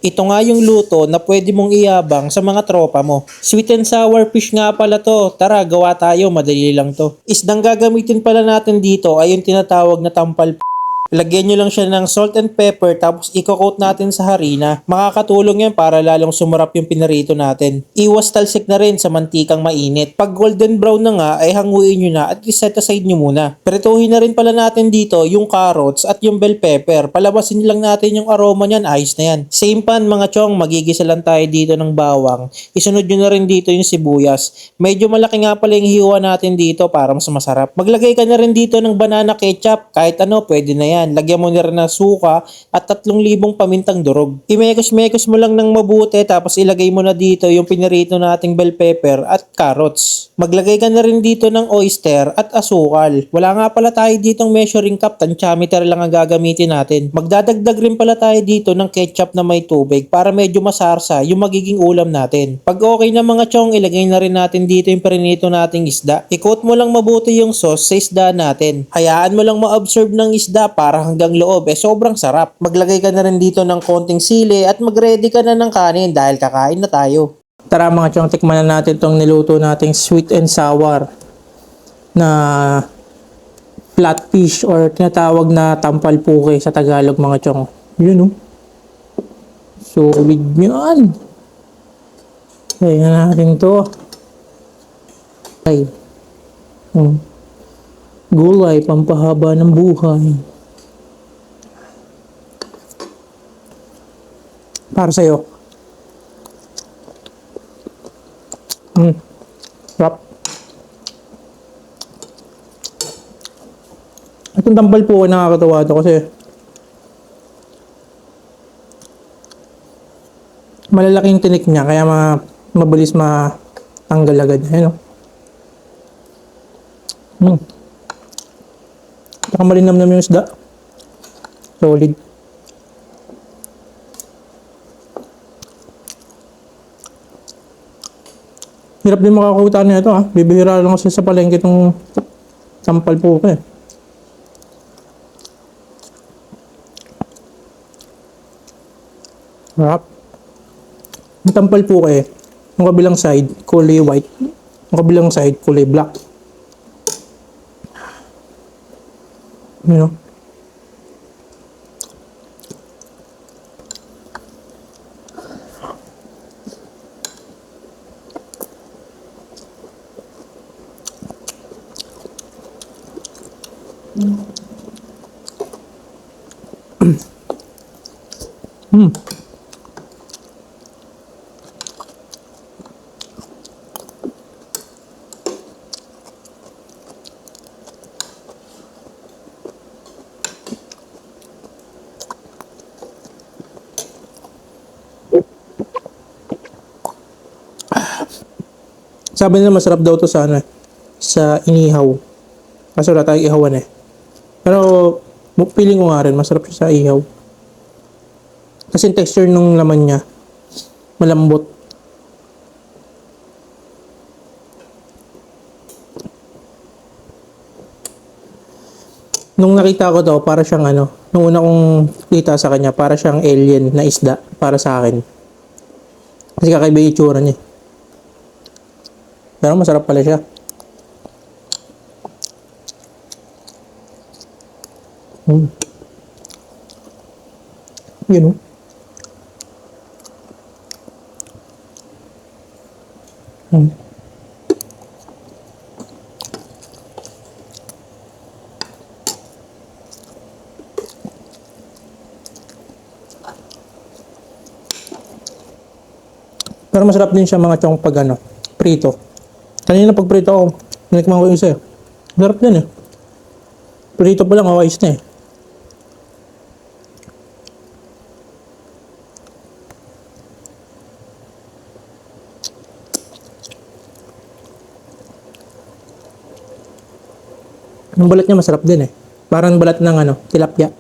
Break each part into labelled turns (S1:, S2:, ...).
S1: Ito nga yung luto na pwede mong iyabang sa mga tropa mo. Sweet and sour fish nga pala to. Tara, gawa tayo, madali lang to. Isdang gagamitin pala natin dito ay yung tinatawag na tampal. Lagyan nyo lang siya ng salt and pepper tapos i-coat natin sa harina. Makakatulong yan para lalong sumarap yung pinarito natin. Iwas talsik na rin sa mantikang mainit. Pag golden brown na nga ay hanguin nyo na at iset aside nyo muna. Prituhin na rin pala natin dito yung carrots at yung bell pepper. Palabasin lang natin yung aroma nyan, ayos na yan. Same pan mga chong, magigisa lang tayo dito ng bawang. Isunod nyo na rin dito yung sibuyas. Medyo malaki nga pala yung hiwa natin dito para mas masarap. Maglagay ka na rin dito ng banana ketchup. Kahit ano, pwede na yan. Lagyan mo na rin ng suka at 3,000 pamintang durog. Imekos-mekos mo lang ng mabuti tapos ilagay mo na dito yung pinirito nating bell pepper at carrots. Maglagay ka na rin dito ng oyster at asukal. Wala nga pala tayo ditong measuring cup, tansyameter lang ang gagamitin natin. Magdadagdag rin pala tayo dito ng ketchup na may tubig para medyo masarsa yung magiging ulam natin. Pag okay na mga chong, ilagay na rin natin dito yung pinirito nating isda. I-coat mo lang mabuti yung sauce sa isda natin. Hayaan mo lang ma-absorb ng isda para hanggang loob sobrang sarap. Maglagay ka na rin dito ng konting sili at mag-ready ka na ng kanin dahil kakain na tayo. Tara mga chong, tikman na natin tong niluto nating sweet and sour na flatfish or tinatawag na tampal puke sa Tagalog mga chong. Yun solid yan. Kaya natin to. Ay. Gulay, pampahaba ng buhay. Para sa'yo. Sarap. Itong tampal po nakakatawa ito kasi malalaking tinik niya kaya mabilis matanggal agad. Ayun o. Saka malinamnam yung isda. Solid. Hirap din makakuha na ito ha. Bibihira lang kasi sa palengke itong tampal po ko eh. Harap. Yung tampal po ko eh. Yung kabilang side, kulay white. Yung kabilang side, kulay black. You know? Sabi nila masarap daw to sa sa inihaw. Kasi wala tayong ihawan eh. Pero feeling ko nga rin masarap siya sa ihaw. Kasi yung texture ng laman niya malambot. Nung nakita ko to, para siyang nung una kong kita sa kanya, para siyang alien na isda para sa akin. Kasi kakaiba yung itsura niya. Pero masarap pala siya. Yun o. Pero masarap din siya mga chong pag prito. Kanina pag prito ako, nanikman ko yung isa eh. Sarap din eh. Prito pa lang, ayos na eh. Yung balat niya masarap din eh. Parang balat ng tilapia.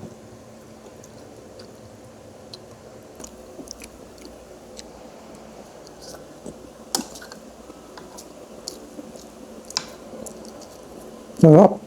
S1: Sarap.